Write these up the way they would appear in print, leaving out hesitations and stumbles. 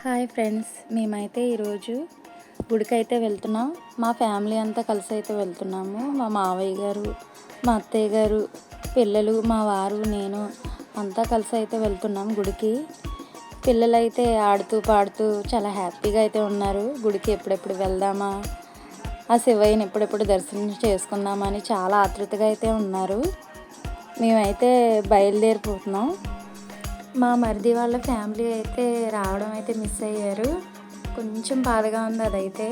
Hi friends, మేమైతే ఈరోజు గుడికైతే వెళ్తున్నాం. మా ఫ్యామిలీ అంతా కలిసి అయితే వెళ్తున్నాము. మా మావయ్య గారు, మా అత్తయ్య గారు, పిల్లలు, మా వారు, నేను అంతా కలిసి అయితే వెళ్తున్నాం గుడికి. పిల్లలైతే ఆడుతూ పాడుతూ చాలా హ్యాపీగా అయితే ఉన్నారు. గుడికి ఎప్పుడెప్పుడు వెళ్దామా, ఆ శివయ్యని ఎప్పుడెప్పుడు దర్శనం చేసుకుందామా అని చాలా ఆతృతగా అయితే ఉన్నారు. మేమైతే బయలుదేరిపోతున్నాం. మా మరిది వాళ్ళ ఫ్యామిలీ అయితే రావడం అయితే మిస్ అయ్యారు. కొంచెం బాధగా ఉంది అదైతే.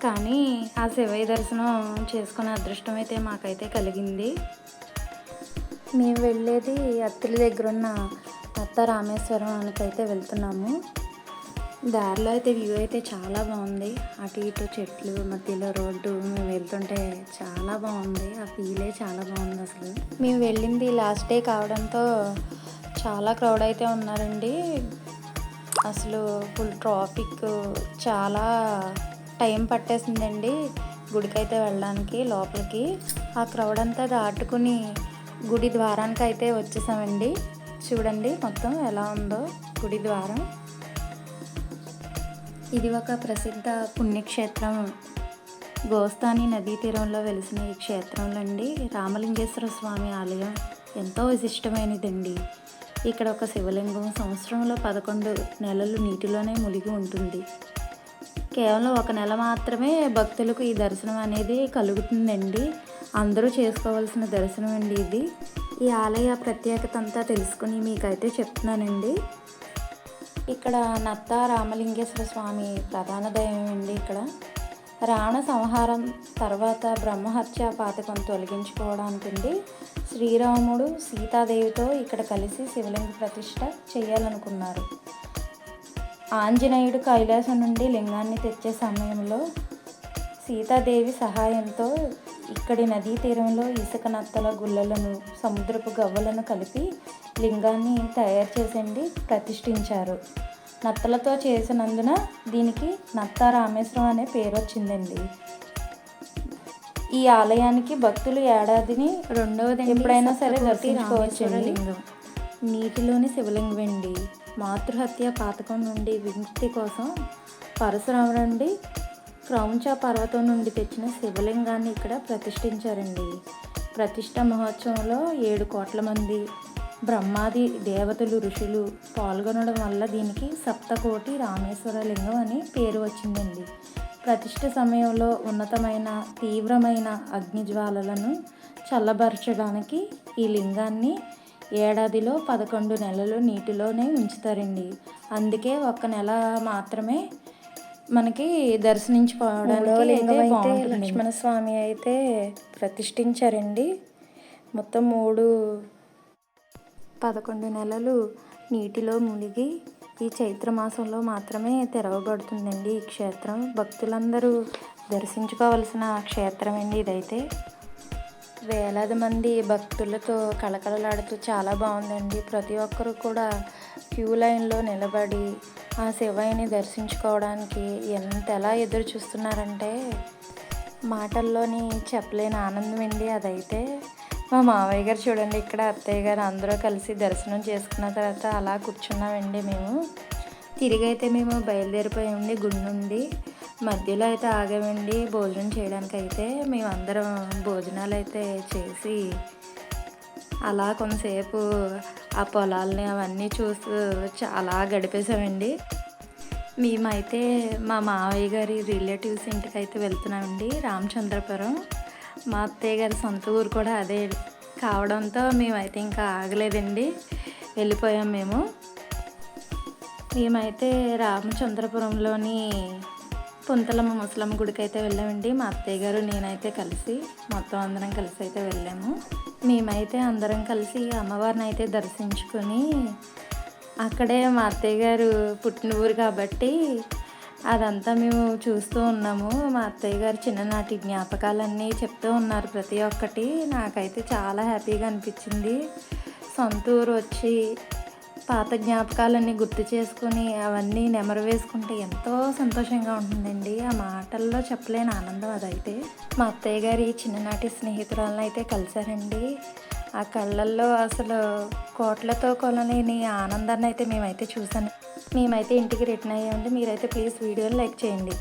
కానీ ఆ శివయ్య దర్శనం చేసుకునే అదృష్టం అయితే మాకైతే కలిగింది. మేము వెళ్ళేది అత్తిలి దగ్గర ఉన్న నత్త రామేశ్వరం అనికైతే వెళ్తున్నాము. దారిలో అయితే వ్యూ అయితే చాలా బాగుంది. అటు ఇటు చెట్లు మధ్యలో రోడ్డు మేము వెళ్తుంటే చాలా బాగుంది. ఆ ఫీలే చాలా బాగుంది. అసలు మేము వెళ్ళింది లాస్ట్ డే కావడంతో చాలా క్రౌడ్ అయితే ఉన్నారండి. అసలు ఫుల్ ట్రాఫిక్, చాలా టైం పట్టేసిందండి గుడికైతే వెళ్ళడానికి లోపలికి. ఆ క్రౌడ్ అంతా దాటుకుని గుడి ద్వారానికి అయితే వచ్చేసామండి. చూడండి మొత్తం ఎలా ఉందో గుడి ద్వారం. ఇది ఒక ప్రసిద్ధ పుణ్యక్షేత్రం. గోస్తాని నదీ తీరంలో వెలిసిన ఈ క్షేత్రంలో అండి రామలింగేశ్వర స్వామి ఆలయం ఎంతో విశిష్టమైనదండి. ఇక్కడ ఒక శివలింగం సంవత్సరంలో 11 నెలలు నీటిలోనే మునిగి ఉంటుంది. కేవలం 1 నెల మాత్రమే భక్తులకు ఈ దర్శనం అనేది కలుగుతుందండి. అందరూ చేసుకోవాల్సిన దర్శనం అండి ఇది. ఈ ఆలయ ప్రత్యేకత అంతా తెలుసుకుని మీకైతే చెప్తున్నానండి. ఇక్కడ నత్త రామలింగేశ్వర స్వామి ప్రధాన దైవం అండి. ఇక్కడ రావణ సంహారం తర్వాత బ్రహ్మహత్య పాతకం తొలగించుకోవడానికి శ్రీరాముడు సీతాదేవితో ఇక్కడ కలిసి శివలింగ ప్రతిష్ఠ చేయాలనుకున్నారు. ఆంజనేయుడు కైలాసం నుండి లింగాన్ని తెచ్చే సమయంలో సీతాదేవి సహాయంతో ఇక్కడి నదీ తీరంలో ఇసుక నత్తల గుళ్ళలను సముద్రపు గవ్వలను కలిపి లింగాన్ని తయారు చేసండి ప్రతిష్ఠించారు. నత్తలతో చేసినందున దీనికి నత్త రామేశ్వరం అనే పేరు వచ్చిందండి. ఈ ఆలయానికి భక్తులు ఏడాదిని ఎప్పుడైనా సరే దర్శించుకోవచ్చండి. లింగం నీటిలోని శివలింగం అండి. మాతృహత్య పాతకం నుండి విముక్తి కోసం పరశురాముడు నుండి క్రౌంచ పర్వతం నుండి తెచ్చిన శివలింగాన్ని ఇక్కడ ప్రతిష్ఠించారండి. ప్రతిష్ఠ మహోత్సవంలో 7 కోట్ల మంది బ్రహ్మాది దేవతలు ఋషులు పాల్గొనడం వల్ల దీనికి సప్తకోటి రామేశ్వర లింగం అని పేరు వచ్చిందండి. ప్రతిష్ఠ సమయంలో ఉన్నతమైన తీవ్రమైన అగ్నిజ్వాలలను చల్లబరచడానికి ఈ లింగాన్ని ఏడాదిలో 11 నెలలు నీటిలోనే ఉంచుతారండి. అందుకే 1 నెల మాత్రమే మనకి దర్శించుకోవడానికి లక్ష్మణ స్వామి అయితే ప్రతిష్ఠించారండి. మొత్తం 11 నెలలు నీటిలో మునిగి ఈ చైత్రమాసంలో మాత్రమే తెరవబడుతుందండి ఈ క్షేత్రం. భక్తులందరూ దర్శించుకోవాల్సిన క్షేత్రం అండి ఇదైతే. వేలాది మంది భక్తులతో కళకళలాడుతూ చాలా బాగుందండి. ప్రతి ఒక్కరు కూడా క్యూ లైన్లో నిలబడి ఆ శివయ్యని దర్శించుకోవడానికి ఎంతలా ఎదురు చూస్తున్నారంటే మాటల్లోని చెప్పలేని ఆనందం అండి అదైతే. మా మావయ్య గారు చూడండి, ఇక్కడ అత్తయ్య గారు అందరూ కలిసి దర్శనం చేసుకున్న తర్వాత అలా కూర్చున్నామండి మేము. తిరిగి అయితే మేము బయలుదేరిపోయామండి గుడి నుండి. మధ్యలో అయితే ఆగామండి భోజనం చేయడానికి. అయితే మేమందరం భోజనాలు అయితే చేసి అలా కొంతసేపు ఆ పొలాలని అవన్నీ చూస్తూ చాలా గడిపేసామండి. మేమైతే మా మావయ్య గారి రిలేటివ్స్ ఇంటికి అయితే వెళ్తున్నామండి, రామచంద్రపురం. మా అత్తయ్య గారి సొంత ఊరు కూడా అదే కావడంతో మేమైతే ఇంకా ఆగలేదండి, వెళ్ళిపోయాం మేము. మేమైతే రామచంద్రపురంలోని పుంతలమ్మ ముసలమ్మ గుడికి అయితే వెళ్ళామండి. మా అత్తయ్య గారు నేనైతే కలిసి మొత్తం అందరం కలిసి అయితే వెళ్ళాము. మేమైతే అందరం కలిసి అమ్మవారిని అయితే దర్శించుకొని అక్కడే మా అత్తయ్య గారు పుట్టిన ఊరు కాబట్టి అదంతా మేము చూస్తూ ఉన్నాము. మా అత్తయ్య గారు చిన్ననాటి జ్ఞాపకాలన్నీ చెప్తూ ఉన్నారు ప్రతి ఒక్కటి. నాకైతే చాలా హ్యాపీగా అనిపించింది. సొంత ఊరు వచ్చి పాత జ్ఞాపకాలన్నీ గుర్తు చేసుకుని అవన్నీ నెమరు వేసుకుంటే ఎంతో సంతోషంగా ఉంటుందండి. ఆ మాటల్లో చెప్పలేని ఆనందం అదైతే. మా అత్తయ్య గారి చిన్ననాటి స్నేహితురాలను అయితే కలిశారండి. ఆ కళ్ళల్లో అసలు కోట్లతో కొలలేని ఆనందాన్ని అయితే మేమైతే చూసాను. మేమైతే ఇంటికి రిటర్న్ అయ్యామండి. మీరైతే ప్లీజ్ వీడియోని లైక్ చేయండి.